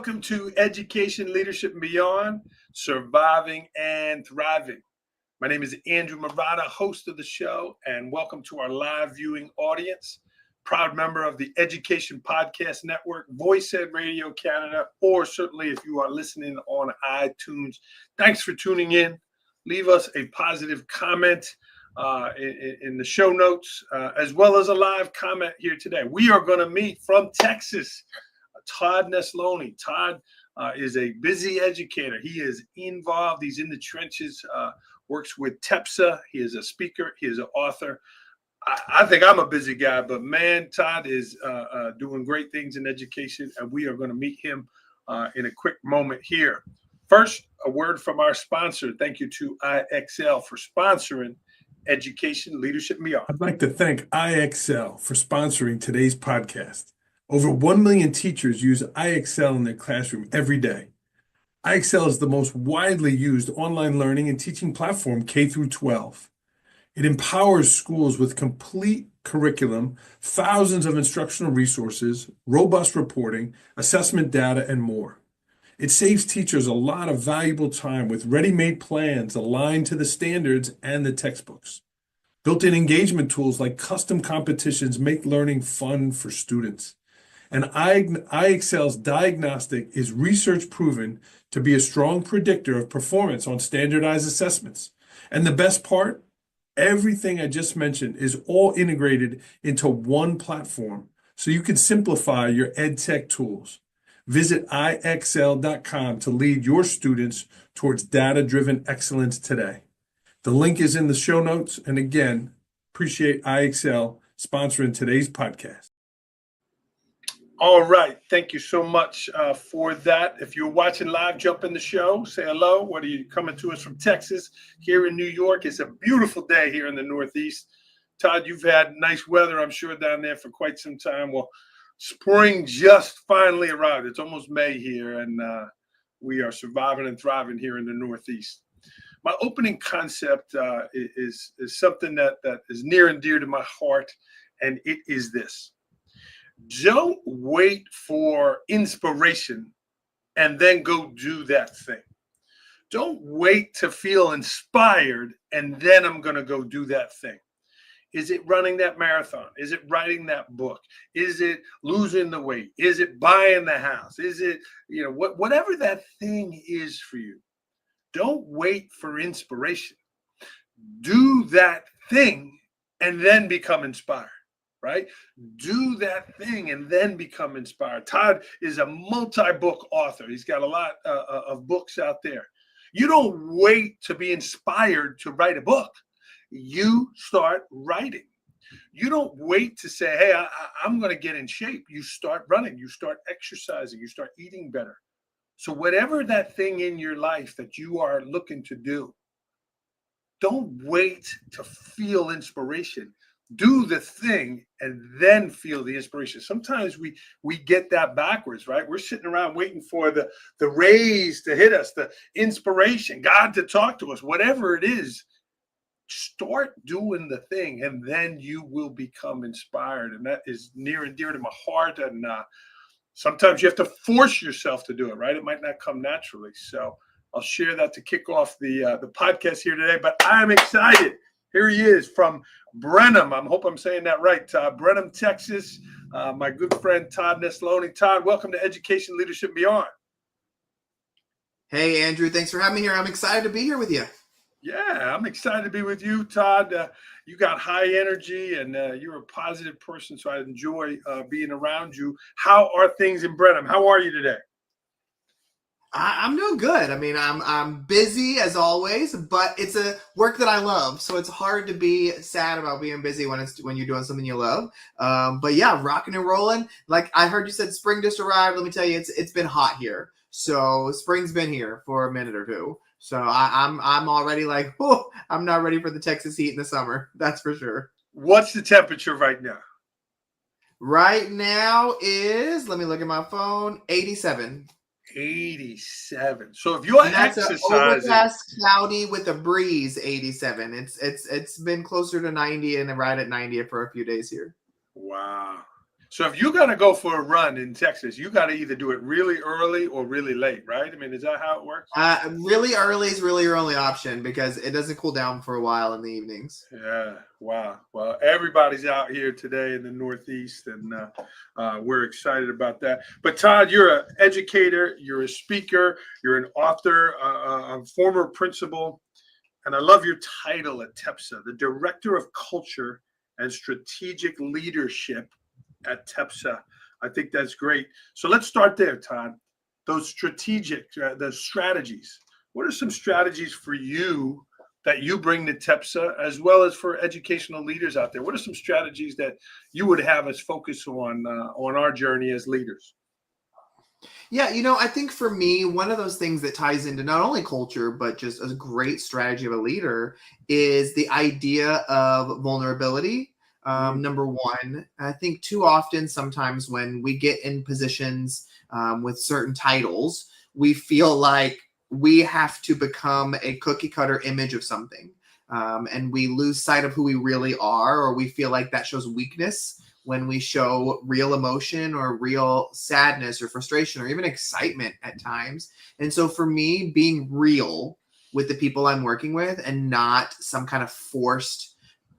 welcome to Education, Leadership, and Beyond, Surviving and Thriving. My name is Andrew Murata, host of the show, and welcome to our live viewing audience. Proud member of the Education Podcast Network, VoiceEd Radio Canada, or certainly if you are listening on iTunes. Thanks for tuning in. Leave us a positive comment in the show notes, as well as a live comment here today. We are going to meet from Texas, Todd Nesloney. Todd is a busy educator. He is involved. He's in the trenches, works with TEPSA. He is a speaker. He is an author. I think I'm a busy guy, but man, Todd is doing great things in education, and we are going to meet him in a quick moment here. First, a word from our sponsor. Thank you to IXL for sponsoring Education, Leadership, and Beyond. I'd like to thank IXL for sponsoring today's podcast. Over 1 million teachers use IXL in their classroom every day. IXL is the most widely used online learning and teaching platform K through 12. It empowers schools with complete curriculum, thousands of instructional resources, robust reporting, assessment data, and more. It saves teachers a lot of valuable time with ready-made plans aligned to the standards and the textbooks. Built-in engagement tools like custom competitions make learning fun for students. And IXL's diagnostic is research proven to be a strong predictor of performance on standardized assessments. And the best part, everything I just mentioned is all integrated into one platform, so you can simplify your EdTech tools. Visit IXL.com to lead your students towards data-driven excellence today. The link is in the show notes. And again, appreciate IXL sponsoring today's podcast. All right. Thank you so much for that. If you're watching live, jump in the show. Say hello. Whether you're coming to us from Texas, here in New York. It's a beautiful day here in the Northeast. Todd, you've had nice weather, I'm sure, down there for quite some time. Well, spring just finally arrived. It's almost May here, and we are surviving and thriving here in the Northeast. My opening concept is something that is near and dear to my heart, and it is this. Don't wait for inspiration and then go do that thing. Don't wait to feel inspired and then I'm going to go do that thing. Is it running that marathon? Is it writing that book? Is it losing the weight? Is it buying the house? Is it, whatever that thing is for you? Don't wait for inspiration. Do that thing and then become inspired. Right? Do that thing and then become inspired. Todd is a multi-book author. He's got a lot of books out there. You don't wait to be inspired to write a book. You start writing. You don't wait to say, hey, I'm going to get in shape. You start running. You start exercising. You start eating better. So whatever that thing in your life that you are looking to do, don't wait to feel inspiration. Do the thing and then feel the inspiration. Sometimes we get that backwards, right? We're sitting around waiting for the raise to hit us, the inspiration, God to talk to us, whatever it is. Start doing the thing and then you will become inspired. And that is near and dear to my heart. And sometimes you have to force yourself to do it, right? It might not come naturally. So I'll share that to kick off the podcast here today. But I'm excited. Here he is from Brenham. I hope I'm saying that right. Brenham, Texas. My good friend, Todd Nesloney. Todd, welcome to Education, Leadership, Beyond. Hey, Andrew. Thanks for having me here. I'm excited to be here with you. Yeah, I'm excited to be with you, Todd. You got high energy and you're a positive person, so I enjoy being around you. How are things in Brenham? How are you today? I'm doing good. I mean, I'm busy as always, but it's a work that I love. So it's hard to be sad about being busy when you're doing something you love. But yeah, rocking and rolling. Like I heard you said spring just arrived. Let me tell you, it's been hot here. So spring's been here for a minute or two. So I'm already like, oh, I'm not ready for the Texas heat in the summer. That's for sure. What's the temperature right now? Right now is, let me look at my phone, 87. 87. So if you're exercising, overcast, cloudy with a breeze, 87. It's been closer to 90 and right at 90 for a few days here. Wow. So if you got to go for a run in Texas, you got to either do it really early or really late, right? I mean, is that how it works? Really early is really your only option because it doesn't cool down for a while in the evenings. Yeah. Wow. Well, everybody's out here today in the Northeast, and we're excited about that. But Todd, you're an educator, you're a speaker, you're an author, a former principal, and I love your title at TEPSA, the Director of Culture and Strategic Leadership at TEPSA. I think that's great. So let's start there, Todd. Those the strategies. What are some strategies for you that you bring to TEPSA, as well as for educational leaders out there? What are some strategies that you would have us focus on our journey as leaders? Yeah, I think for me, one of those things that ties into not only culture, but just a great strategy of a leader is the idea of vulnerability. Number one, I think too often, sometimes when we get in positions with certain titles, we feel like we have to become a cookie cutter image of something. And we lose sight of who we really are, or we feel like that shows weakness when we show real emotion or real sadness or frustration or even excitement at times. And so for me, being real with the people I'm working with and not some kind of forced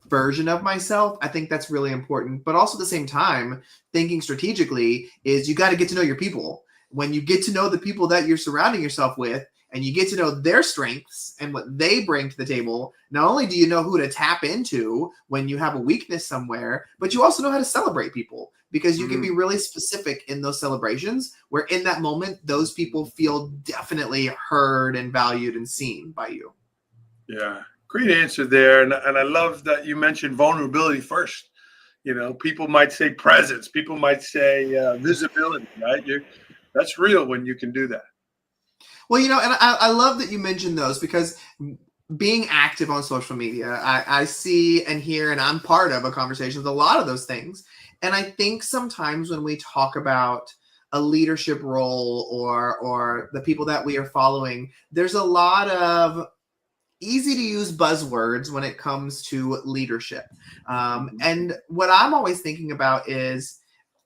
version of myself, I think that's really important. But also at the same time, thinking strategically is you got to get to know your people. When you get to know the people that you're surrounding yourself with, and you get to know their strengths and what they bring to the table, not only do you know who to tap into when you have a weakness somewhere, but you also know how to celebrate people, because you can be really specific in those celebrations where in that moment, those people feel definitely heard and valued and seen by you. Yeah, great answer there. And I love that you mentioned vulnerability first. People might say presence, people might say visibility, right? That's real when you can do that. Well, and I love that you mentioned those, because being active on social media, I see and hear, and I'm part of a conversation with a lot of those things. And I think sometimes when we talk about a leadership role or the people that we are following, there's a lot of easy to use buzzwords when it comes to leadership. And what I'm always thinking about is,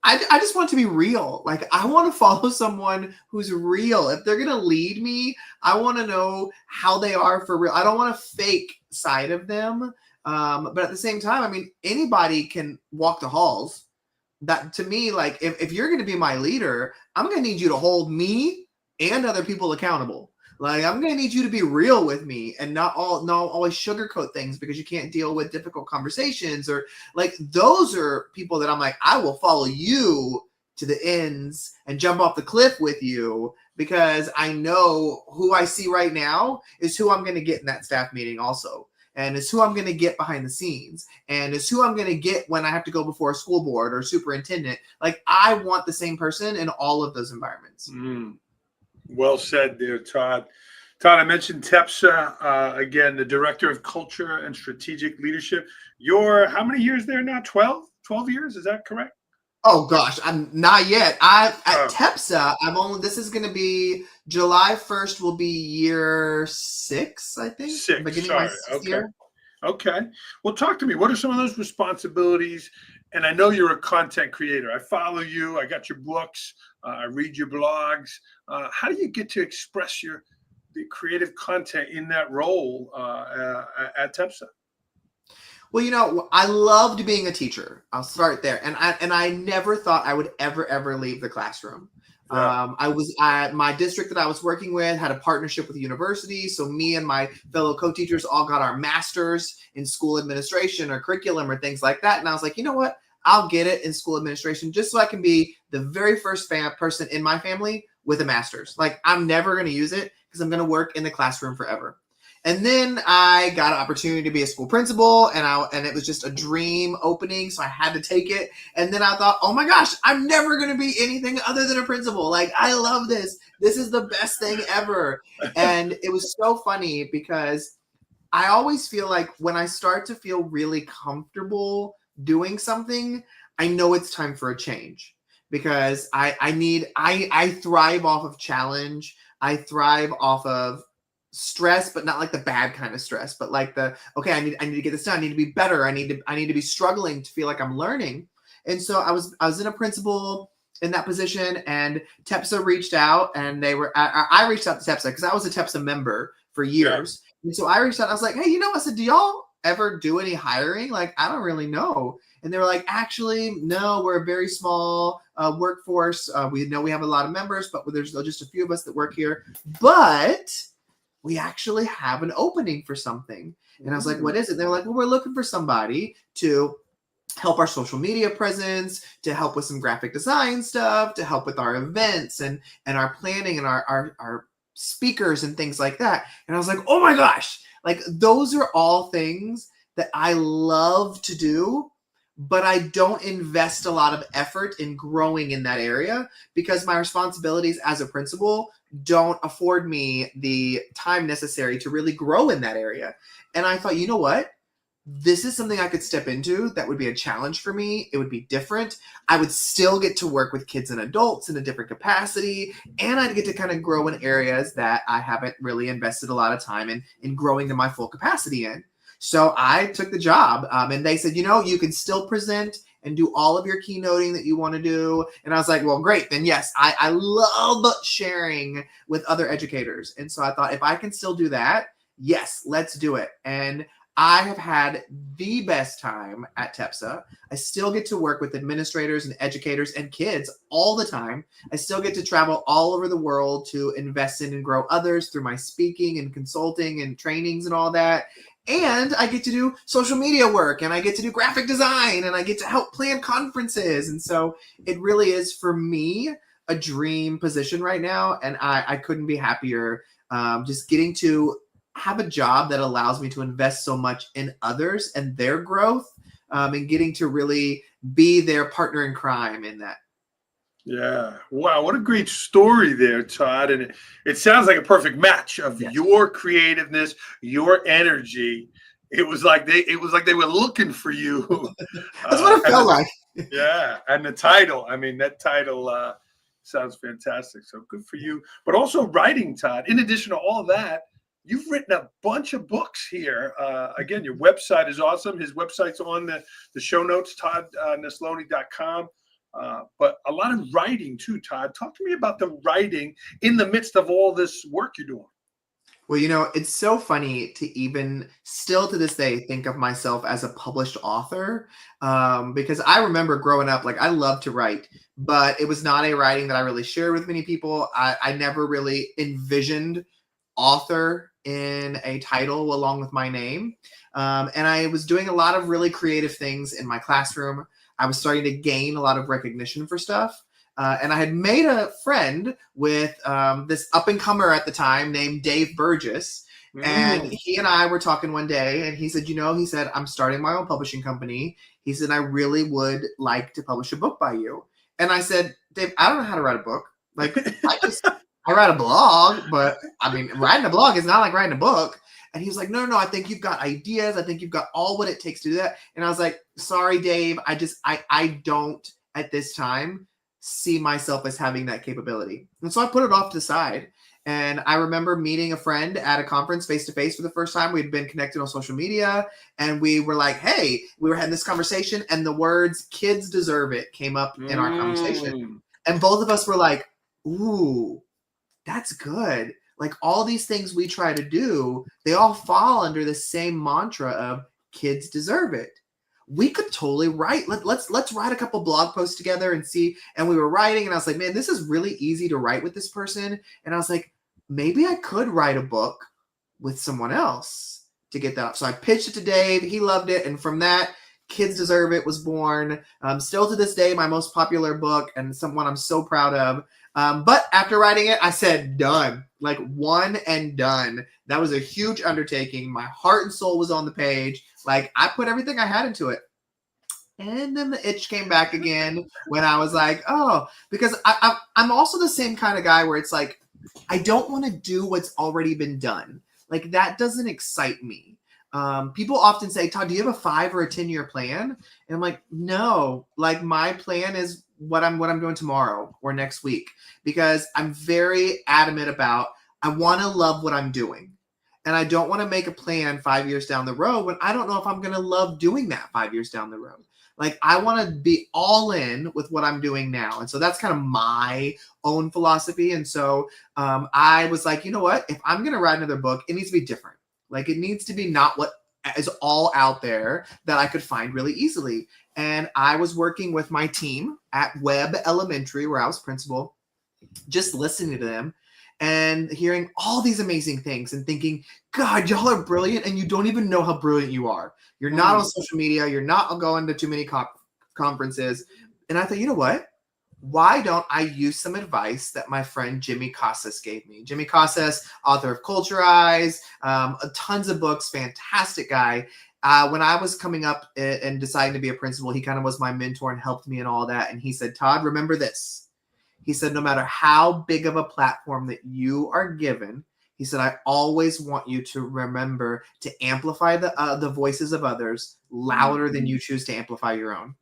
I just want to be real. Like, I want to follow someone who's real. If they're going to lead me, I want to know how they are for real. I don't want a fake side of them. But at the same time, I mean, anybody can walk the halls. That, to me, like, if you're going to be my leader, I'm going to need you to hold me and other people accountable. Like, I'm going to need you to be real with me and not always sugarcoat things because you can't deal with difficult conversations, or like, those are people that I'm like, I will follow you to the ends and jump off the cliff with you, because I know who I see right now is who I'm going to get in that staff meeting also. And it's who I'm going to get behind the scenes, and it's who I'm going to get when I have to go before a school board or superintendent. Like, I want the same person in all of those environments. Well said there, Todd. Todd, I mentioned TEPSA, again, the Director of Culture and Strategic Leadership. You're how many years there now? 12 years, is that correct? Oh gosh, I'm not yet. At TEPSA, this is going to be July 1st will be year 6, I think. 6, Beginning sorry. my 6th Okay. year. Okay. Well, talk to me. What are some of those responsibilities? And I know you're a content creator. I follow you. I got your books. I read your blogs. How do you get to express the creative content in that role at TEPSA? Well, I loved being a teacher. I'll start there. And I never thought I would ever leave the classroom. Yeah. My district that I was working with had a partnership with the university. So me and my fellow co-teachers all got our masters in school administration or curriculum or things like that. And I was like, you know what? I'll get it in school administration just so I can be the very first person in my family with a master's. Like, I'm never going to use it because I'm going to work in the classroom forever. And then I got an opportunity to be a school principal, and it was just a dream opening, so I had to take it. And then I thought, oh my gosh, I'm never going to be anything other than a principal. Like, I love this. This is the best thing ever. And it was so funny because I always feel like when I start to feel really comfortable doing something, I know it's time for a change, because I thrive off of challenge. I thrive off of stress, but not like the bad kind of stress, but like I need to get this done. I need to be better. I need to be struggling to feel like I'm learning. And so I was in a principal in that position, and TEPSA reached out, and I reached out to TEPSA because I was a TEPSA member for years. And so I reached out, I was like, hey, I said, do y'all ever do any hiring? Like, I don't really know. And they were like, actually, no, we're a very small workforce. We know we have a lot of members, but there's just a few of us that work here. But we actually have an opening for something. And I was like, what is it? And they were like, well, we're looking for somebody to help our social media presence, to help with some graphic design stuff, to help with our events and our planning and our speakers and things like that. And I was like, oh my gosh, like those are all things that I love to do, but I don't invest a lot of effort in growing in that area because my responsibilities as a principal don't afford me the time necessary to really grow in that area. And I thought, you know what? This is something I could step into that would be a challenge for me. It would be different. I would still get to work with kids and adults in a different capacity, and I'd get to kind of grow in areas that I haven't really invested a lot of time in growing to my full capacity in. So I took the job, and they said, you can still present and do all of your keynoting that you want to do. And I was like, well, great. Then yes, I love sharing with other educators. And so I thought, if I can still do that, yes, let's do it. And I have had the best time at TEPSA. I still get to work with administrators and educators and kids all the time. I still get to travel all over the world to invest in and grow others through my speaking and consulting and trainings and all that. And I get to do social media work, and I get to do graphic design, and I get to help plan conferences. And so it really is, for me, a dream position right now. And I couldn't be happier just getting to have a job that allows me to invest so much in others and their growth, and getting to really be their partner in crime in that. Yeah. Wow. What a great story there, Todd. And it sounds like a perfect match of your creativeness, your energy. It was like they were looking for you. That's what it felt like. Yeah. And the title, that title sounds fantastic. So good for you. But also writing, Todd. In addition to all that, you've written a bunch of books here. Again, your website is awesome. His website's on the show notes, toddnesloney.com. But a lot of writing too, Todd. Talk to me about the writing in the midst of all this work you're doing. Well, it's so funny to even still to this day think of myself as a published author, because I remember growing up, like I loved to write, but it was not a writing that I really shared with many people. I never really envisioned author in a title along with my name. And I was doing a lot of really creative things in my classroom. I was starting to gain a lot of recognition for stuff. And I had made a friend with this up-and-comer at the time named Dave Burgess. And he and I were talking one day, and he said, he said, I'm starting my own publishing company. He said, I really would like to publish a book by you. And I said, Dave, I don't know how to write a book. Like, I write a blog, but writing a blog is not like writing a book. And he was like, no, I think you've got ideas. I think you've got all what it takes to do that. And I was like, sorry, Dave. I don't at this time see myself as having that capability. And so I put it off to the side. And I remember meeting a friend at a conference face-to-face for the first time. We'd been connected on social media, and we were like, hey, we were having this conversation, and the words "kids deserve it" came up in our conversation. And both of us were like, ooh, that's good. Like all these things we try to do, they all fall under the same mantra of kids deserve it. We could totally write. Let's write a couple blog posts together and see. And we were writing, and I was like, man, this is really easy to write with this person. And I was like, maybe I could write a book with someone else to get that up. So I pitched it to Dave. He loved it. And from that, Kids Deserve It was born. Still to this day, my most popular book and someone I'm so proud of. But after writing it, I said, done, like one and done. That was a huge undertaking. My heart and soul was on the page. Like I put everything I had into it. And then the itch came back again when I was like, oh, because I'm also the same kind of guy where it's like, I don't want to do what's already been done. Like that doesn't excite me. People often say, Todd, do you have a 5 or a 10-year plan? And I'm like, no, like my plan is what I'm doing tomorrow or next week, because I'm very adamant about, I want to love what I'm doing. And I don't want to make a plan 5 years down the road when I don't know if I'm going to love doing that 5 years down the road. Like, I want to be all in with what I'm doing now. And so that's kind of my own philosophy. And so I was like, you know what? If I'm going to write another book, it needs to be different. Like, it needs to be not what is all out there that I could find really easily. And I was working with my team at Webb Elementary, where I was principal, just listening to them and hearing all these amazing things and thinking, God, y'all are brilliant, and you don't even know how brilliant you are. You're not on social media. You're not going to too many conferences. And I thought, you know what? Why don't I use some advice that my friend Jimmy Casas gave me? Jimmy Casas, author of Culturize, tons of books, fantastic guy. When I was coming up and deciding to be a principal, he kind of was my mentor and helped me in all that. And he said, Todd, remember this. He said, no matter how big of a platform that you are given, he said, I always want you to remember to amplify the voices of others louder than you choose to amplify your own.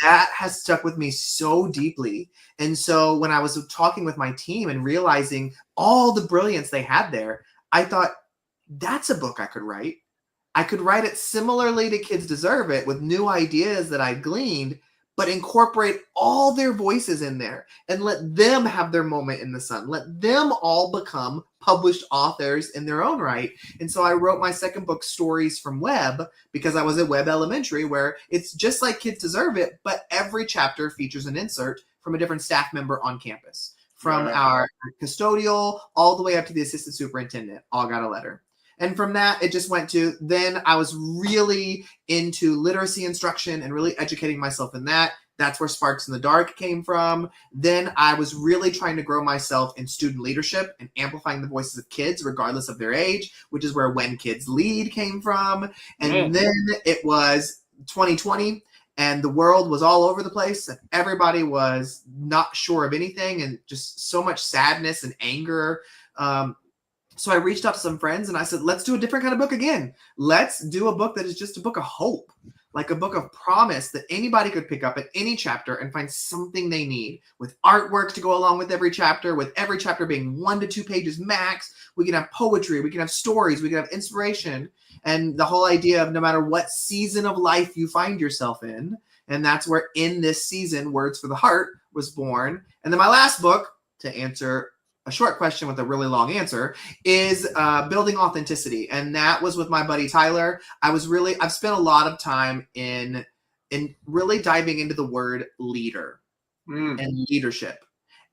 That has stuck with me so deeply. And so when I was talking with my team and realizing all the brilliance they had there, I thought, that's a book I could write. I could write it similarly to Kids Deserve It, with new ideas that I gleaned, but incorporate all their voices in there and let them have their moment in the sun. Let them all become published authors in their own right. And so I wrote my second book, Stories from Webb, because I was at Webb Elementary, where it's just like Kids Deserve It, but every chapter features an insert from a different staff member on campus. From our custodial all the way up to the assistant superintendent, all got a letter. And from that, it just went to, then I was really into literacy instruction and really educating myself in that. That's where Sparks in the Dark came from. Then I was really trying to grow myself in student leadership and amplifying the voices of kids, regardless of their age, which is where When Kids Lead came from. And then it was 2020, and the world was all over the place, and everybody was not sure of anything, and just so much sadness and anger. So I reached out to some friends and I said, let's do a different kind of book again. Let's do a book that is just a book of hope, like a book of promise that anybody could pick up at any chapter and find something they need, with artwork to go along with every chapter being 1 to 2 pages max. We can have poetry, we can have stories, we can have inspiration. And the whole idea of no matter what season of life you find yourself in, and that's where In This Season, Words for the Heart was born. And then my last book, to answer a short question with a really long answer, is Building Authenticity. And that was with my buddy Tyler. I've spent a lot of time in really diving into the word leader and leadership,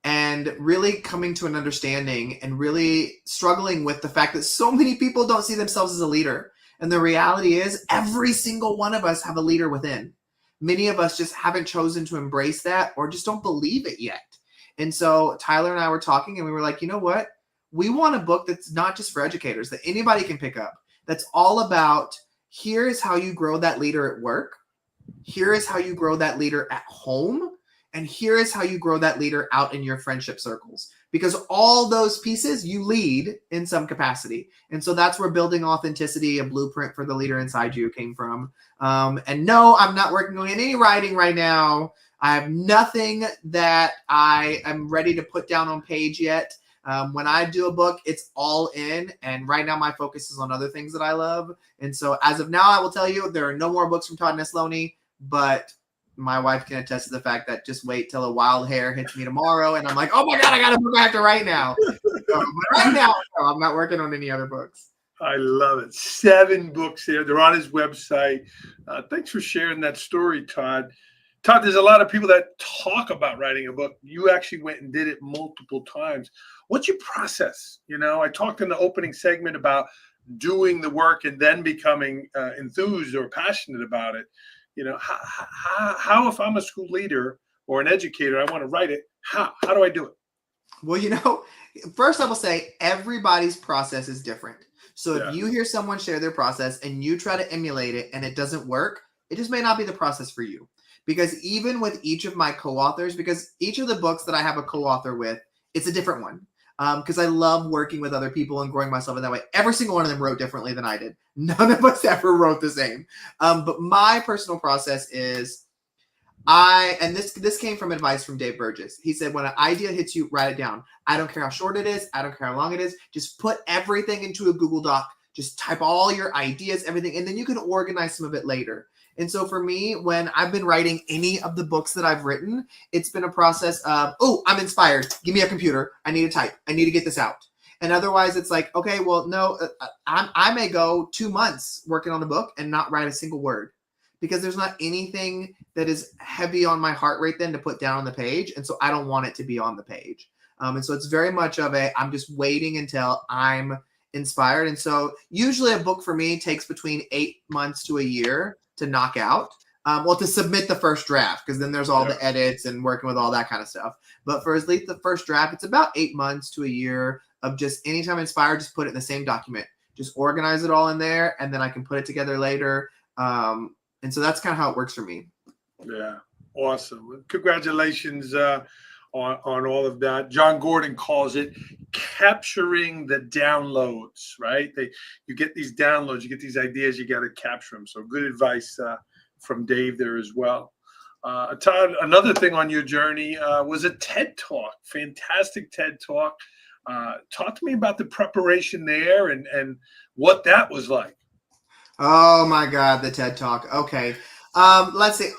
and really coming to an understanding and really struggling with the fact that so many people don't see themselves as a leader. And the reality is, every single one of us have a leader within. Many of us just haven't chosen to embrace that, or just don't believe it yet. And so Tyler and I were talking, and we were like, you know what? We want a book that's not just for educators, that anybody can pick up. That's all about, here is how you grow that leader at work. Here is how you grow that leader at home. And here is how you grow that leader out in your friendship circles. Because all those pieces you lead in some capacity. And so that's where Building Authenticity, a blueprint for the leader inside you, came from. And no, I'm not working on any writing right now. I have nothing that I am ready to put down on page yet. When I do a book, it's all in. And right now my focus is on other things that I love. And so as of now, I will tell you, there are no more books from Todd Nesloney, but my wife can attest to the fact that just wait till a wild hair hits me tomorrow. And I'm like, oh my God, I got a book I have to write now. But right now, no, I'm not working on any other books. I love it. 7 books there. They're on his website. Thanks for sharing that story, Todd. Todd, there's a lot of people that talk about writing a book. You actually went and did it multiple times. What's your process? You know, I talked in the opening segment about doing the work and then becoming enthused or passionate about it. You know, how if I'm a school leader or an educator, I want to write it, how do I do it? Well, you know, first I will say everybody's process is different. So if you hear someone share their process and you try to emulate it and it doesn't work, it just may not be the process for you. Because even with each of my co-authors, because each of the books that I have a co-author with, it's a different one. Because I love working with other people and growing myself in that way. Every single one of them wrote differently than I did. None of us ever wrote the same. But my personal process is, and this came from advice from Dave Burgess. He said, when an idea hits you, write it down. I don't care how short it is. I don't care how long it is. Just put everything into a Google Doc. Just type all your ideas, everything, and then you can organize some of it later. And so for me, when I've been writing any of the books that I've written, it's been a process of, oh, I'm inspired. Give me a computer. I need to type. I need to get this out. And otherwise it's like, okay, well, no, I may go 2 months working on a book and not write a single word, because there's not anything that is heavy on my heart rate then to put down on the page. And so I don't want it to be on the page. And so it's very much of I'm just waiting until I'm inspired. And so usually a book for me takes between 8 months to a year to knock out. To submit the first draft, because then there's all the edits and working with all that kind of stuff. But for at least the first draft, it's about 8 months to a year of just anytime inspired, just put it in the same document, just organize it all in there, and then I can put it together later. And so that's kind of how it works for me. Yeah, awesome. Congratulations on all of that. John Gordon calls it capturing the downloads, right? You get these downloads, you get these ideas, you got to capture them. So good advice from Dave there as well. Todd, another thing on your journey was a TED Talk, fantastic TED Talk. Talk to me about the preparation there and what that was like. Oh my God, the TED Talk. Okay. Let's see.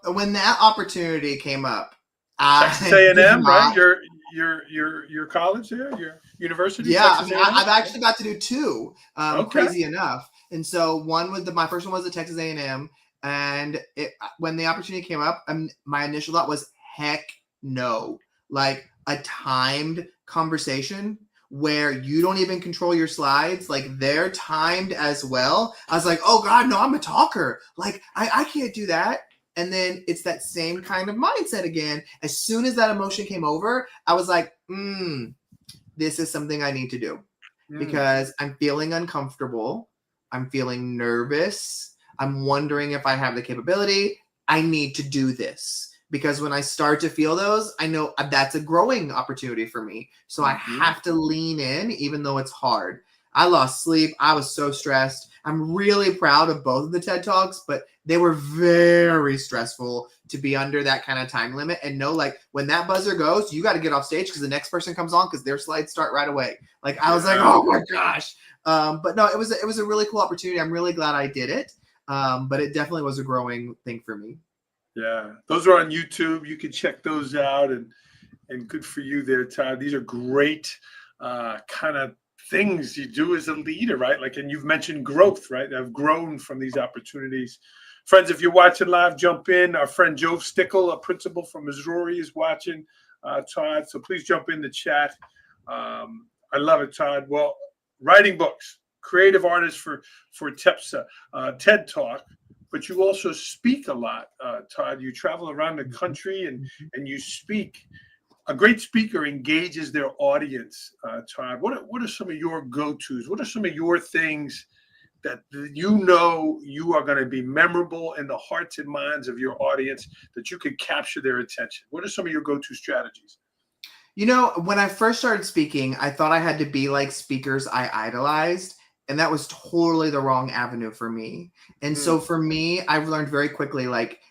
When that opportunity came up, Texas A&M, right? Your college there, your university. Yeah, Texas I've actually got to do 2. Okay. Crazy enough. And so one was my first one was at Texas A&M, and when the opportunity came up, my initial thought was, heck no, like a timed conversation where you don't even control your slides, like they're timed as well. I was like, oh God, no, I'm a talker. Like I can't do that. And then it's that same kind of mindset again. As soon as that emotion came over, I was like, this is something I need to do because I'm feeling uncomfortable. I'm feeling nervous. I'm wondering if I have the capability. I need to do this. Because when I start to feel those, I know that's a growing opportunity for me. So I have to lean in, even though it's hard. I lost sleep. I was so stressed. I'm really proud of both of the TED Talks, but they were very stressful to be under that kind of time limit. And know, like, when that buzzer goes, you got to get off stage because the next person comes on because their slides start right away. Like, I was like, oh my gosh. But no, it was a really cool opportunity. I'm really glad I did it. But it definitely was a growing thing for me. Yeah, those are on YouTube. You can check those out, and good for you there, Todd. These are great kind of things you do as a leader, right? Like, and you've mentioned growth, right? I've grown from these opportunities. Friends, if you're watching live, jump in. Our friend Joe Stickle, a principal from Missouri, is watching, Todd. So please jump in the chat. I love it, Todd. Well, writing books, creative artist for TEPSA, TED Talk. But you also speak a lot, Todd. You travel around the country and you speak. A great speaker engages their audience, Todd. What are some of your go-tos? What are some of your things that you are going to be memorable in the hearts and minds of your audience, that you can capture their attention? What are some of your go-to strategies? When I first started speaking, I thought I had to be like speakers I idolized. And that was totally the wrong avenue for me. And so for me, I've learned very quickly, like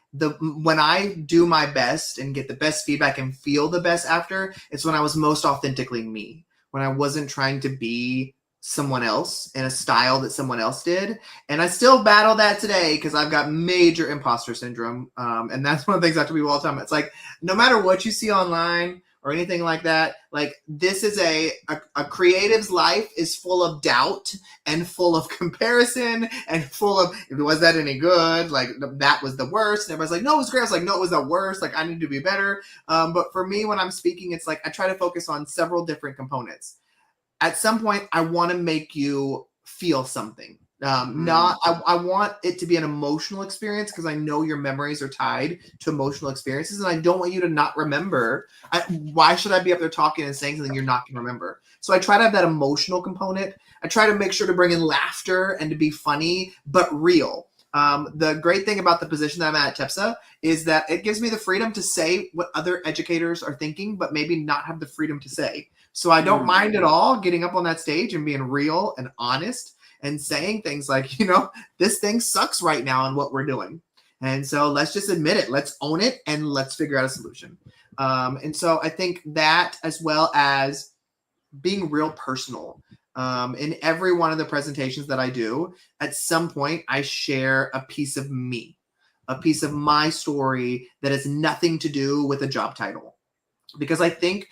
when I do my best and get the best feedback and feel the best after, it's when I was most authentically me, when I wasn't trying to be someone else in a style that someone else did. And I still battle that today because I've got major imposter syndrome. And that's one of the things I tell people all the time. It's like, no matter what you see online or anything like that, like this is a creative's life is full of doubt and full of comparison and full of, was that any good? Like that was the worst. And everybody's like, no, it was great. I was like, no, it was the worst. Like I need to be better. But for me, when I'm speaking, it's like, I try to focus on several different components. At some point, I want to make you feel something. I want it to be an emotional experience because I know your memories are tied to emotional experiences, and I don't want you to not remember. Why should I be up there talking and saying something you're not going to remember? So I try to have that emotional component. I try to make sure to bring in laughter and to be funny, but real. The great thing about the position that I'm at TEPSA is that it gives me the freedom to say what other educators are thinking, but maybe not have the freedom to say. So I don't mind at all getting up on that stage and being real and honest and saying things like, this thing sucks right now in what we're doing. And so let's just admit it. Let's own it and let's figure out a solution. And so I think that, as well as being real personal. In every one of the presentations that I do, at some point, I share a piece of me, a piece of my story that has nothing to do with a job title. Because I think,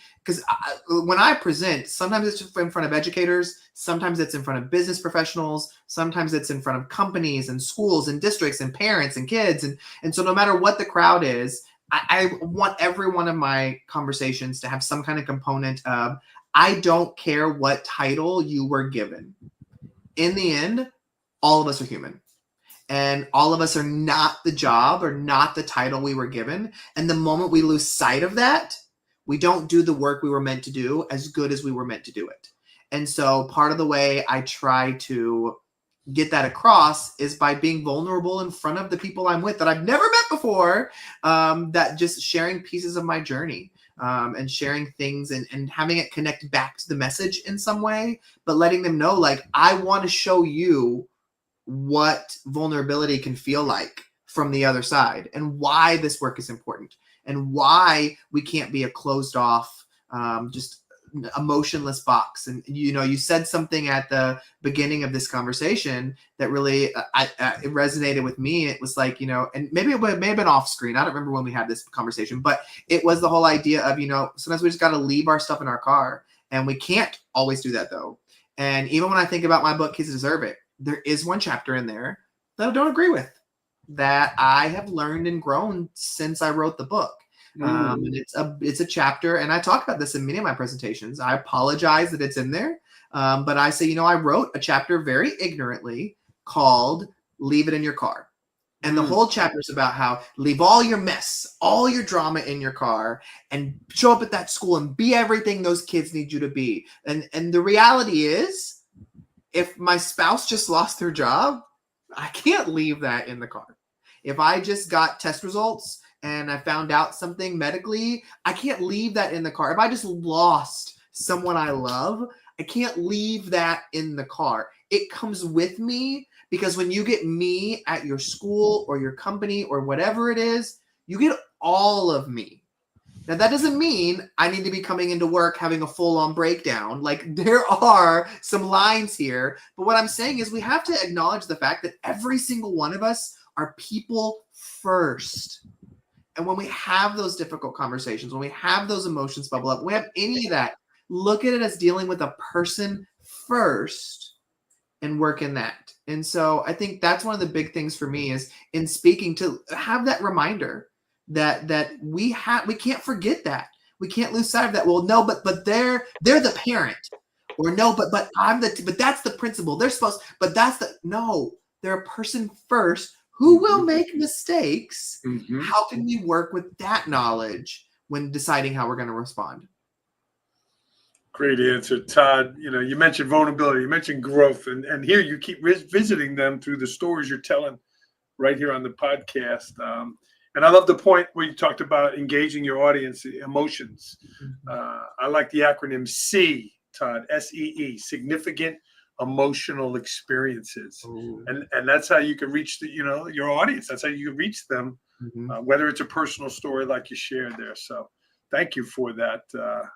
when I present, sometimes it's in front of educators, sometimes it's in front of business professionals, sometimes it's in front of companies and schools and districts and parents and kids. And so no matter what the crowd is, I want every one of my conversations to have some kind of component of, I don't care what title you were given. In the end, all of us are human. And all of us are not the job or not the title we were given. And the moment we lose sight of that, we don't do the work we were meant to do as good as we were meant to do it. And so part of the way I try to get that across is by being vulnerable in front of the people I'm with that I've never met before, that just sharing pieces of my journey, and sharing things and having it connect back to the message in some way, but letting them know, like, I want to show you what vulnerability can feel like from the other side, and why this work is important, and why we can't be a closed off, just emotionless box. And you said something at the beginning of this conversation that really it resonated with me. It was like, and maybe it may have been off screen, I don't remember when we had this conversation, but it was the whole idea of, sometimes we just got to leave our stuff in our car, and we can't always do that though. And even when I think about my book, Kids Deserve It, there is one chapter in there that I don't agree with, that I have learned and grown since I wrote the book. And it's a chapter, and I talk about this in many of my presentations. I apologize that it's in there, but I say, I wrote a chapter very ignorantly called "Leave It in Your Car," and the whole chapter is about how leave all your mess, all your drama in your car, and show up at that school and be everything those kids need you to be. And the reality is, if my spouse just lost their job, I can't leave that in the car. If I just got test results and I found out something medically, I can't leave that in the car. If I just lost someone I love, I can't leave that in the car. It comes with me, because when you get me at your school or your company or whatever it is, you get all of me. Now, that doesn't mean I need to be coming into work having a full-on breakdown. Like, there are some lines here. But what I'm saying is we have to acknowledge the fact that every single one of us are people first. And when we have those difficult conversations, when we have those emotions bubble up, when we have any of that, look at it as dealing with a person first and work in that. And so I think that's one of the big things for me, is in speaking, to have that reminder that we can't forget that. We can't lose sight of that. Well, no, but they're the parent, or no, but that's the principal. They're supposed, but no, they're a person first who will make mistakes. How can we work with that knowledge when deciding how we're going to respond? Great answer, Todd. You mentioned vulnerability, you mentioned growth, and here you keep visiting them through the stories you're telling right here on the podcast. And I love the point where you talked about engaging your audience emotions. I like the acronym SEE, Todd, SEE, significant emotional experiences. And that's how you can reach your audience. That's how you can reach them, whether it's a personal story like you shared there. So thank you for that.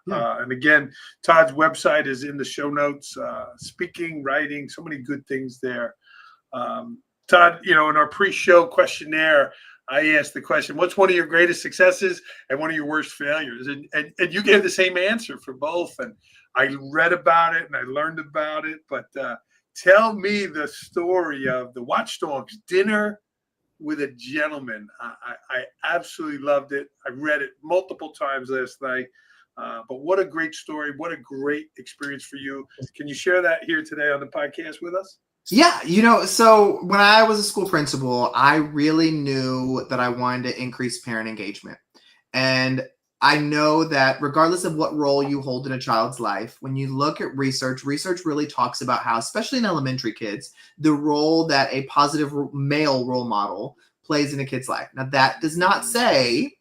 And again, Todd's website is in the show notes. Speaking, writing, so many good things there. Todd, in our pre-show questionnaire, I asked the question, what's one of your greatest successes and one of your worst failures? And you gave the same answer for both. And I read about it and I learned about it. But tell me the story of the Watchdogs dinner with a gentleman. I absolutely loved it. I read it multiple times last night. But what a great story. What a great experience for you. Can you share that here today on the podcast with us? Yeah, so when I was a school principal, I really knew that I wanted to increase parent engagement. And I know that regardless of what role you hold in a child's life, when you look at research really talks about how, especially in elementary kids, the role that a positive male role model plays in a kid's life. Now, that does not say,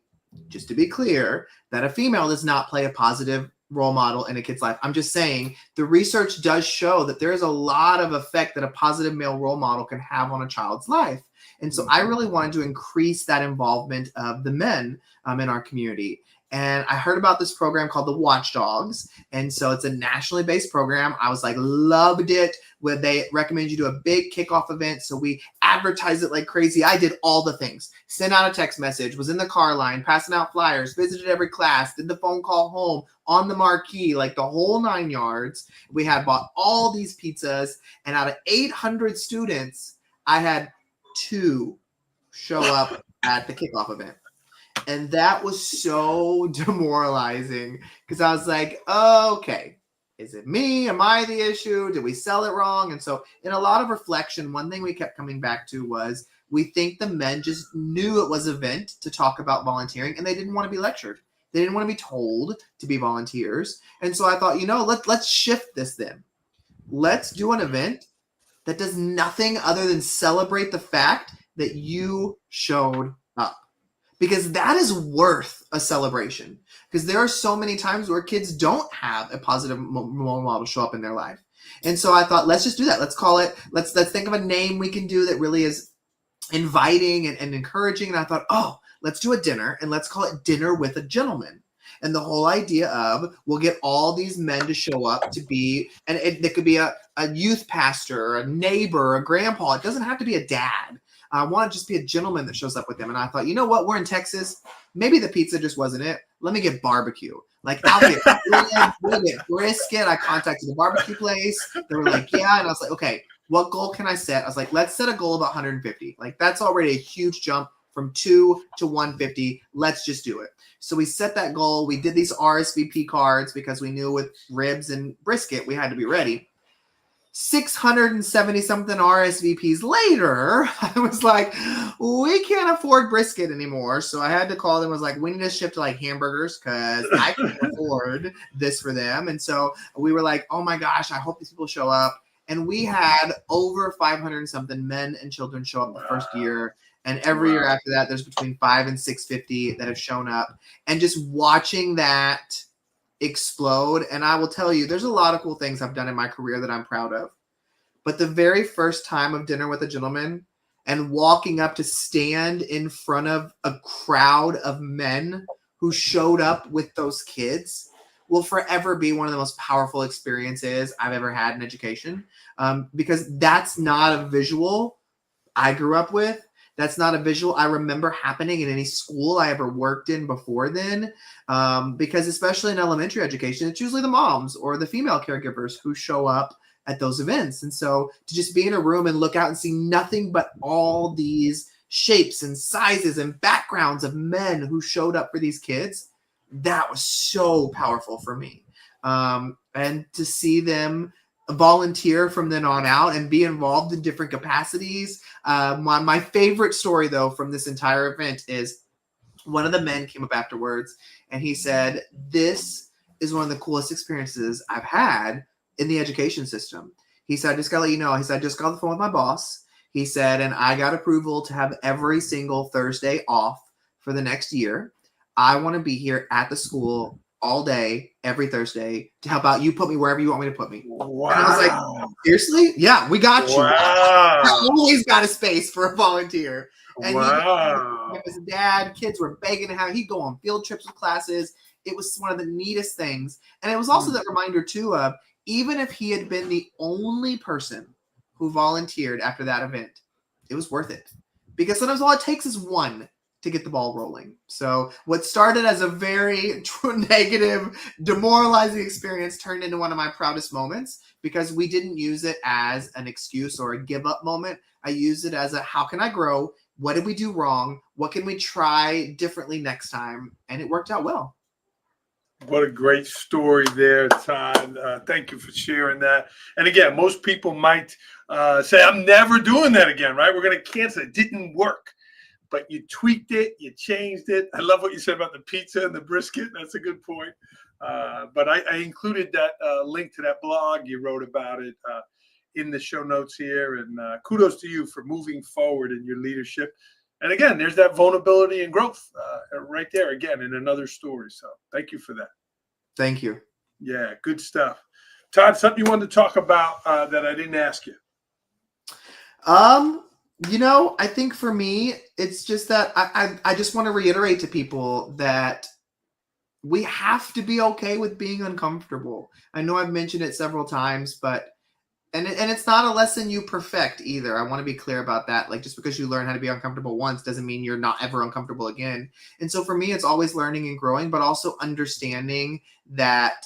just to be clear, that a female does not play a positive role model in a kid's life. I'm just saying the research does show that there is a lot of effect that a positive male role model can have on a child's life. And so I really wanted to increase that involvement of the men in our community. And I heard about this program called the Watchdogs. And so it's a nationally based program. I was like, loved it, where they recommend you do a big kickoff event. So we advertised it like crazy. I did all the things, sent out a text message, was in the car line, passing out flyers, visited every class, did the phone call home, on the marquee, like the whole 9 yards. We had bought all these pizzas, and out of 800 students, I had 2 show up at the kickoff event. And that was so demoralizing because I was like, okay, is it me? Am I the issue? Did we sell it wrong? And so in a lot of reflection, one thing we kept coming back to was we think the men just knew it was an event to talk about volunteering, and they didn't want to be lectured. They didn't want to be told to be volunteers. And so I thought, let's shift this then. Let's do an event that does nothing other than celebrate the fact that you showed up. Because that is worth a celebration. Because there are so many times where kids don't have a positive role model show up in their life. And so I thought, let's just do that. Let's call it, let's think of a name we can do that really is inviting and encouraging. And I thought, let's do a dinner, and let's call it Dinner with a Gentleman. And the whole idea of we'll get all these men to show up to be, and it could be a youth pastor, a neighbor, a grandpa. It doesn't have to be a dad. I want to just be a gentleman that shows up with them. And I thought, you know what? We're in Texas. Maybe the pizza just wasn't it. Let me get barbecue. Like, I'll get brisket. I contacted the barbecue place. They were like, yeah. And I was like, okay, what goal can I set? I was like, let's set a goal of 150. Like, that's already a huge jump from 2 to 150. Let's just do it. So we set that goal. We did these RSVP cards because we knew with ribs and brisket, we had to be ready. 670 something RSVPs later, I was like, we can't afford brisket anymore. So I had to call them. I was like, we need to shift to like hamburgers because I can't afford this for them. And so we were like, oh my gosh, I hope these people show up. And we had over 500 and something men and children show up the first year. And every year after that, there's between 5 and 650 that have shown up. And just watching that explode. And I will tell you, there's a lot of cool things I've done in my career that I'm proud of. But the very first time of Dinner with a Gentleman and walking up to stand in front of a crowd of men who showed up with those kids will forever be one of the most powerful experiences I've ever had in education. Because that's not a visual I grew up with. That's not a visual I remember happening in any school I ever worked in before then. Because especially in elementary education, it's usually the moms or the female caregivers who show up at those events. And so to just be in a room and look out and see nothing but all these shapes and sizes and backgrounds of men who showed up for these kids, that was so powerful for me. And to see them volunteer from then on out and be involved in different capacities. My favorite story, though, from this entire event is one of the men came up afterwards and he said, this is one of the coolest experiences I've had in the education system. He said, I just got to let you know, he said, I just got on the phone with my boss. He said, and I got approval to have every single Thursday off for the next year. I want to be here at the school all day, every Thursday to help out. You put me wherever you want me to put me. Wow. And I was like, seriously? Yeah, we got you. Wow. I always got a space for a volunteer. And Wow. his dad, kids were begging to have, he'd go on field trips with classes. It was one of the neatest things. And it was also that reminder too of, even if he had been the only person who volunteered after that event, it was worth it. Because sometimes all it takes is one to get the ball rolling. So what started as a very negative, demoralizing experience turned into one of my proudest moments because we didn't use it as an excuse or a give up moment. I used it as a, how can I grow? What did we do wrong? What can we try differently next time? And it worked out well. What a great story there, Todd. Thank you for sharing that. And again, most people might say, I'm never doing that again, right? We're going to cancel it. It didn't work. But you tweaked it, you changed it. I love what you said about the pizza and the brisket. That's a good point. But I included that link to that blog you wrote about it in the show notes here. And kudos to you for moving forward in your leadership. And again, there's that vulnerability and growth right there again in another story. So thank you for that. Thank you. Yeah, good stuff. Todd, something you wanted to talk about that I didn't ask you? I think for me, it's just that I just want to reiterate to people that we have to be okay with being uncomfortable. I know I've mentioned it several times, but and it's not a lesson you perfect either. I want to be clear about that. Like, just because you learn how to be uncomfortable once doesn't mean you're not ever uncomfortable again. And so for me, it's always learning and growing, but also understanding that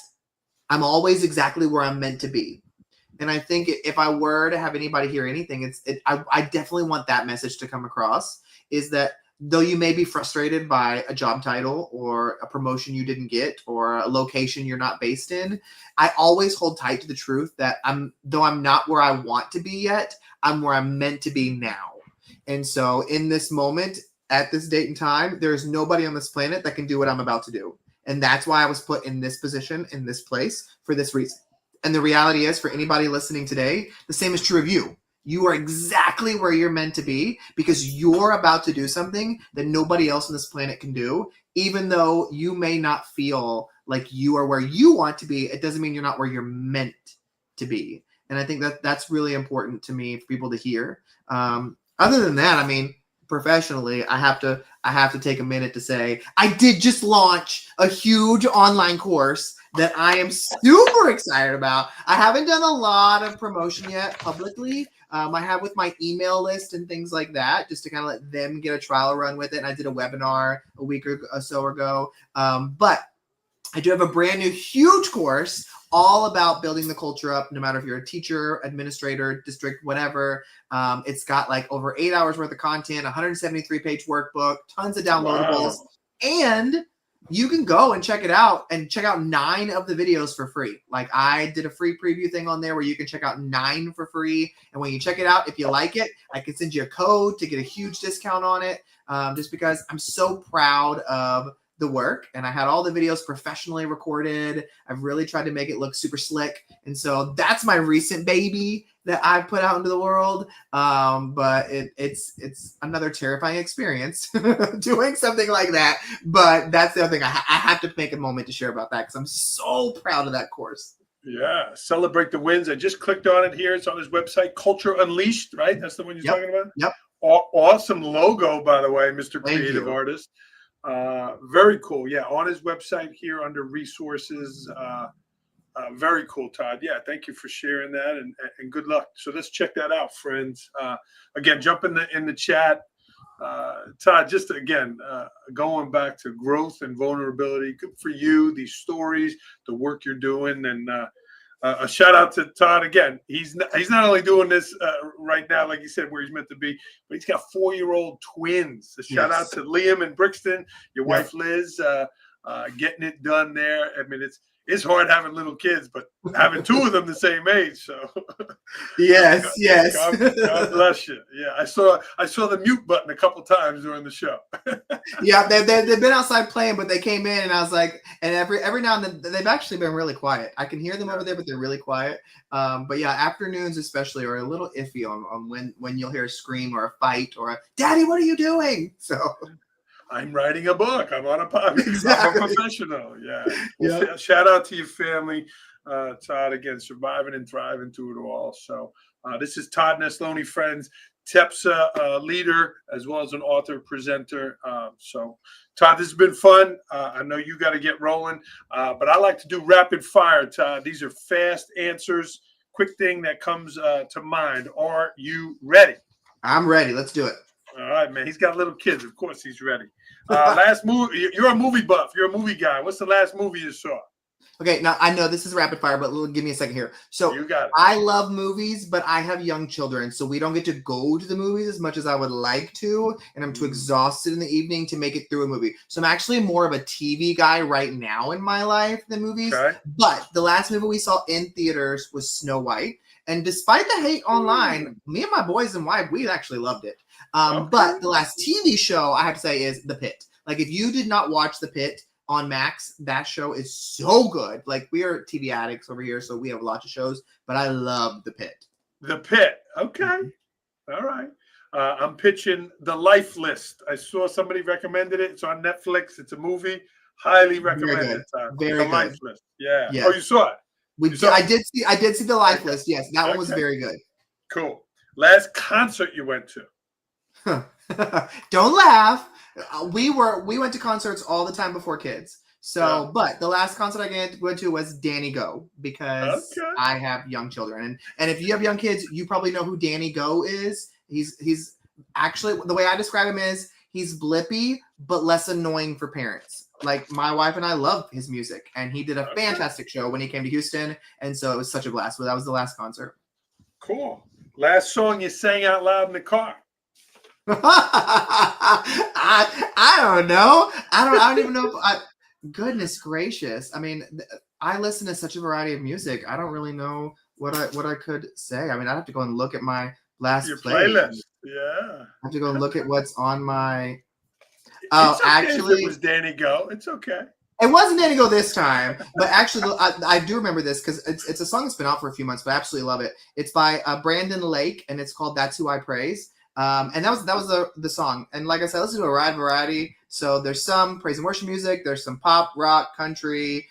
I'm always exactly where I'm meant to be. And I think if I were to have anybody hear anything, I definitely want that message to come across, is that though you may be frustrated by a job title or a promotion you didn't get or a location you're not based in, I always hold tight to the truth that though I'm not where I want to be yet, I'm where I'm meant to be now. And so in this moment, at this date and time, there's nobody on this planet that can do what I'm about to do. And that's why I was put in this position, in this place, for this reason. And the reality is, for anybody listening today, the same is true of you. You are exactly where you're meant to be because you're about to do something that nobody else on this planet can do. Even though you may not feel like you are where you want to be, it doesn't mean you're not where you're meant to be. And I think that that's really important to me for people to hear. Other than that, I mean, professionally, I have to take a minute to say I did just launch a huge online course that I am super excited about. I haven't done a lot of promotion yet publicly. I have with my email list and things like that, just to kind of let them get a trial run with it. And I did a webinar a week or so ago. But I do have a brand new huge course all about building the culture up, no matter if you're a teacher, administrator, district, whatever. It's got like over 8 hours worth of content, 173-page workbook, tons of downloadables. Wow. And you can go and check it out and check out 9 of the videos for free. Like, I did a free preview thing on there where you can check out 9 for free. And when you check it out, if you like it, I can send you a code to get a huge discount on it. Just because I'm so proud of the work, and I had all the videos professionally recorded. I've really tried to make it look super slick. And so that's my recent baby that I put out into the world. But it's another terrifying experience doing something like that. But that's the other thing. I have to make a moment to share about that because I'm so proud of that course. Yeah, celebrate the wins. I just clicked on it here. It's on his website, Culture Unleashed, right? That's the one you're talking about? Yep. Awesome logo, by the way, Mr. Creative Artist. Very cool. Yeah, on his website here under resources. Very cool, Todd. Yeah, thank you for sharing that, and good luck. So let's check that out, friends. Again, jump in the chat. Todd, just again, going back to growth and vulnerability. Good for you. These stories, the work you're doing, and a shout out to Todd again. He's not only doing this right now, like you said, where he's meant to be, but he's got 4-year-old twins. A shout out to Liam and Brixton, your wife Liz, getting it done there. I mean, it's hard having little kids, but having 2 of them the same age. So yes. God bless you. Yeah, I saw the mute button a couple times during the show. Yeah, they've been outside playing, but they came in, and I was like, and every now and then they've actually been really quiet. I can hear them over there, but they're really quiet. But yeah, afternoons especially are a little iffy on when you'll hear a scream or a fight or a "Daddy, what are you doing?" So. I'm writing a book. I'm on a podcast. Exactly. I'm a professional. Yeah. Well, shout out to your family, Todd. Again, surviving and thriving through it all. So this is Todd Nesloney, friends, TEPSA leader, as well as an author, presenter. So, Todd, this has been fun. I know you got to get rolling, but I like to do rapid fire, Todd. These are fast answers, quick thing that comes to mind. Are you ready? I'm ready. Let's do it. All right, man. He's got little kids. Of course, he's ready. Last movie. You're a movie buff. You're a movie guy. What's the last movie you saw? Okay, now I know this is rapid fire, but give me a second here. So you got it. I love movies, but I have young children, so we don't get to go to the movies as much as I would like to, and I'm too exhausted in the evening to make it through a movie. So I'm actually more of a TV guy right now in my life than movies. Okay. But the last movie we saw in theaters was Snow White, and despite the hate online, me and my boys and wife, we actually loved it. But the last TV show I have to say is The Pit. Like, if you did not watch The Pit on Max, that show is so good. Like, we are TV addicts over here, so we have lots of shows, but I love The Pit. The Pit. Okay. All right. I'm pitching The Life List. I saw somebody recommended it. It's on Netflix. It's a movie. Highly recommended. Very The good. Life List. Yeah. Yes. Oh, you saw it? I did see The Life List. Yes, that one was very good. Cool. Last concert you went to? Don't laugh. We went to concerts all the time before kids. So, but the last concert I went to was Danny Go because Okay. I have young children, and if you have young kids, you probably know who Danny Go is. He's actually, the way I describe him is he's blippy but less annoying for parents. Like my wife and I love his music, and he did a fantastic show when he came to Houston, and so it was such a blast. But that was the last concert. Cool. Last song you sang out loud in the car. I don't know. I don't even know if goodness gracious. I mean, I listen to such a variety of music. I don't really know what I could say. I mean, I'd have to go and look at my last playlist. Yeah. I have to go and look at what's on my. Oh, okay actually, it was Danny Go. It's okay. It wasn't Danny Go this time, but actually, I do remember this because it's a song that's been out for a few months, but I absolutely love it. It's by Brandon Lake, and it's called "That's Who I Praise." And that was the song. And like I said, let's do a wide variety. So there's some praise and worship music. There's some pop, rock, country.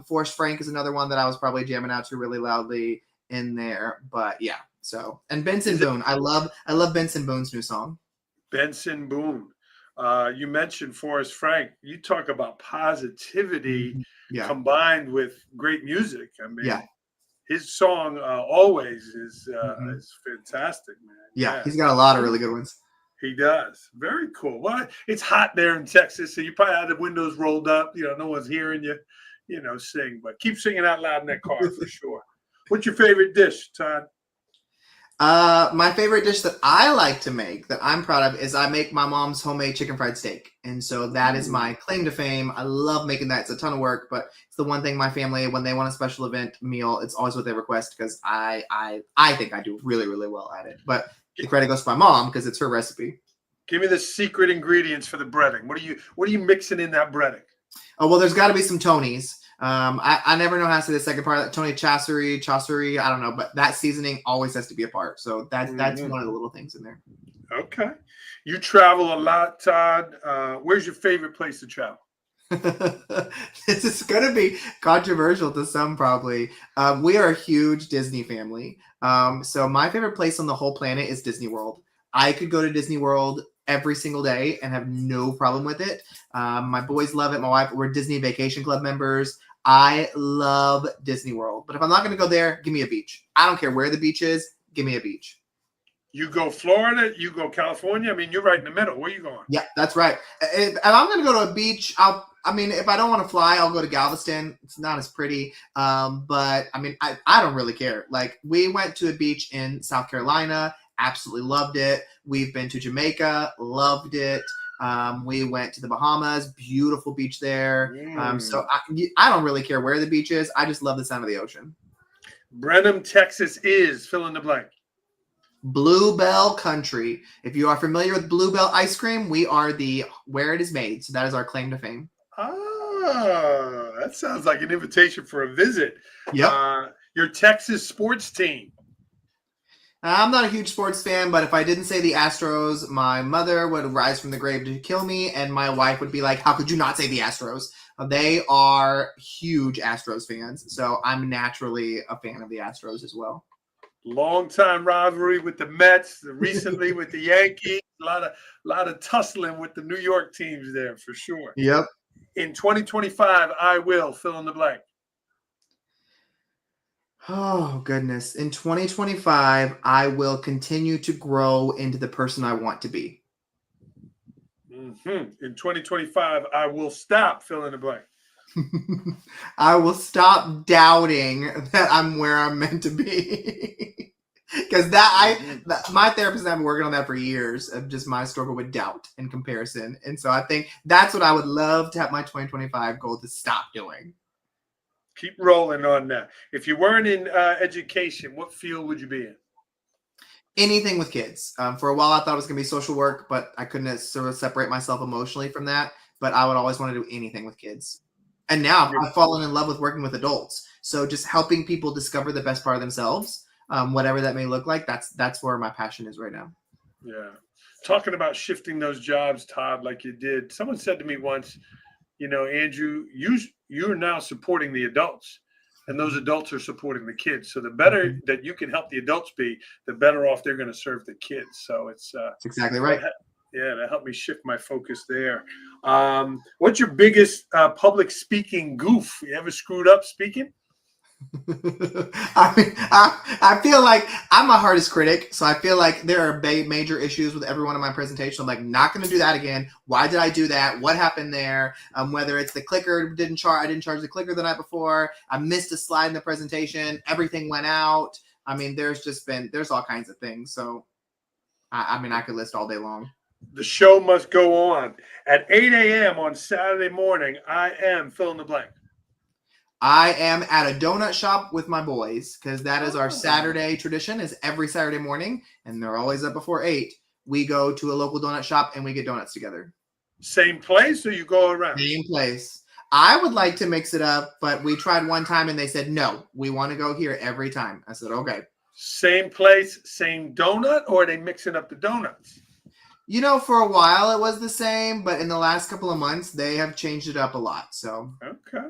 Forrest Frank is another one that I was probably jamming out to really loudly in there. But yeah. So and Benson Boone, I love Benson Boone's new song. Benson Boone. You mentioned Forrest Frank. You talk about positivity combined with great music. I mean, his song "Always" is fantastic, man. Yeah, he's got a lot of really good ones. He does. Very cool. Well, it's hot there in Texas, so you probably have the windows rolled up. You know, no one's hearing you, sing. But keep singing out loud in that car for sure. What's your favorite dish, Todd? My favorite dish that I like to make, that I'm proud of, is I make my mom's homemade chicken fried steak. And so that is my claim to fame. I love making that. It's a ton of work, but it's the one thing my family, when they want a special event meal, it's always what they request because I think I do really, really well at it. But the credit goes to my mom because it's her recipe. Give me the secret ingredients for the breading. What are you mixing in that breading? Oh, well, there's got to be some Tonys. I never know how to say the second part of that. Tony Chasserie, I don't know, but that seasoning always has to be a part. So that's one of the little things in there. Okay. You travel a lot, Todd. Where's your favorite place to travel? This is going to be controversial to some probably. We are a huge Disney family. So my favorite place on the whole planet is Disney World. I could go to Disney World every single day and have no problem with it. My boys love it. My wife, we're Disney Vacation Club members. I love Disney World. But if I'm not going to go there, give me a beach. I don't care where the beach is. Give me a beach. You go Florida, you go California. I mean, you're right in the middle. Where are you going? Yeah, that's right. If I'm going to go to a beach, if I don't want to fly, I'll go to Galveston. It's not as pretty. But I mean, I don't really care. Like we went to a beach in South Carolina. Absolutely loved it. We've been to Jamaica. Loved it. We went to the Bahamas. Beautiful beach there. So I don't really care where the beach is. I just love the sound of the ocean. Brenham, Texas is fill in the blank. Bluebell Country. If you are familiar with Bluebell ice cream, we are where it is made. So that is our claim to fame. Ah, that sounds like an invitation for a visit. Yep. Your Texas sports team. I'm not a huge sports fan, but if I didn't say the Astros, my mother would rise from the grave to kill me, and my wife would be like, how could you not say the Astros? They are huge Astros fans, so I'm naturally a fan of the Astros as well. Long-time rivalry with the Mets, recently with the Yankees, a lot of tussling with the New York teams there for sure. Yep. In 2025, I will fill in the blank. Oh, goodness. In 2025, I will continue to grow into the person I want to be. In 2025, I will stop fill in the blank. I will stop doubting that I'm where I'm meant to be. Because my therapist and I have been working on that for years of just my struggle with doubt and comparison. And so I think that's what I would love to have my 2025 goal to stop doing. Keep rolling on that. If you weren't in education, what field would you be in? Anything with kids. For a while, I thought it was going to be social work, but I couldn't sort of separate myself emotionally from that. But I would always want to do anything with kids. And now I've fallen in love with working with adults. So just helping people discover the best part of themselves, whatever that may look like, that's where my passion is right now. Yeah. Talking about shifting those jobs, Todd, like you did. Someone said to me once, Andrew, you're now supporting the adults, and those adults are supporting the kids. So the better that you can help the adults be, the better off they're going to serve the kids. So it's that's exactly right. Yeah, that helped me shift my focus there. What's your biggest public speaking goof? You ever screwed up speaking? I mean, I feel like I'm my hardest critic, so I feel like there are major issues with every one of my presentations. I'm like, not going to do that again. Why did I do that? What happened there? Whether it's the clicker I didn't charge the clicker the night before. I missed a slide in the presentation. Everything went out. I mean, there's all kinds of things. So, I mean, I could list all day long. The show must go on. At 8 a.m. on Saturday morning, I am fill in the blank. I am at a donut shop with my boys because that is our Saturday tradition. Is every Saturday morning, and they're always up before 8. We go to a local donut shop and we get donuts together. Same place, or you go around? Same place. I would like to mix it up, but we tried one time and they said no. We want to go here every time. I said okay. Same place, same donut, or are they mixing up the donuts? You know, for a while it was the same, but in the last couple of months they have changed it up a lot. So okay.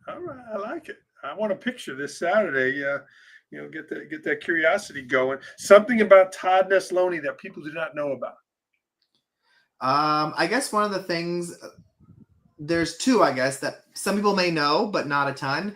All right, I like it. I want to picture this Saturday. Get that curiosity going. Something about Todd Nesloney that people do not know about. I guess one of the things, there's two, I guess, that some people may know, but not a ton.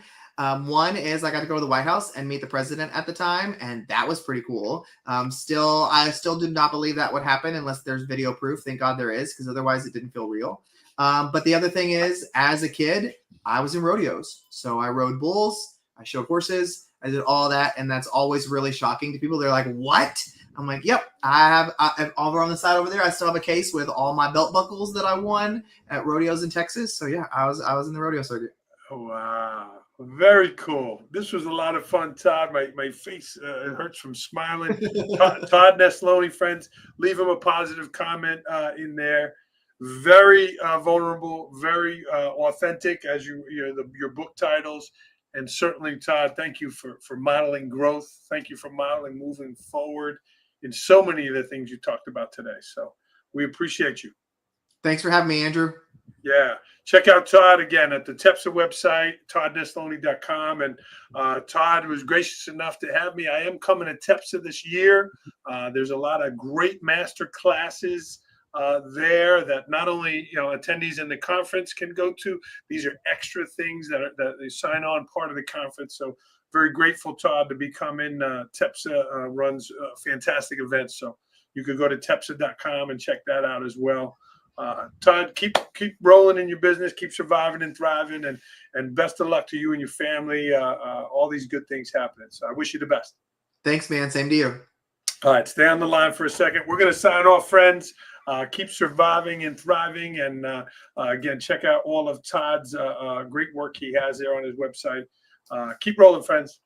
One is I got to go to the White House and meet the president at the time, and that was pretty cool. I still do not believe that would happen unless there's video proof. Thank God there is, because otherwise it didn't feel real. But the other thing is, as a kid, I was in rodeos. So I rode bulls, I showed horses, I did all that. And that's always really shocking to people. They're like, what? I'm like, yep, I have over on the side over there. I still have a case with all my belt buckles that I won at rodeos in Texas. So yeah, I was in the rodeo circuit. Wow. Very cool. This was a lot of fun, Todd. My face hurts from smiling. Todd Nesloney, friends, leave him a positive comment in there. Very vulnerable, very authentic, as your book titles, and certainly, Todd, thank you for modeling growth. Thank you for modeling moving forward in so many of the things you talked about today. So we appreciate you. Thanks for having me, Andrew. Yeah, check out Todd again at the TEPSA website, toddnesloney.com. And Todd was gracious enough to have me. I am coming to TEPSA this year. There's a lot of great master classes there that not only attendees in the conference can go to. These are extra things that they sign on part of the conference. So very grateful, Todd, to be coming. TEPSA runs fantastic events, so you could go to TEPSA.com and check that out as well. Todd, keep rolling in your business, keep surviving and thriving, and best of luck to you and your family. All these good things happening. So I wish you the best. Thanks, man. Same to you. All right, stay on the line for a second. We're going to sign off, friends. Keep surviving and thriving. And again, check out all of Todd's great work he has there on his website. Keep rolling, friends.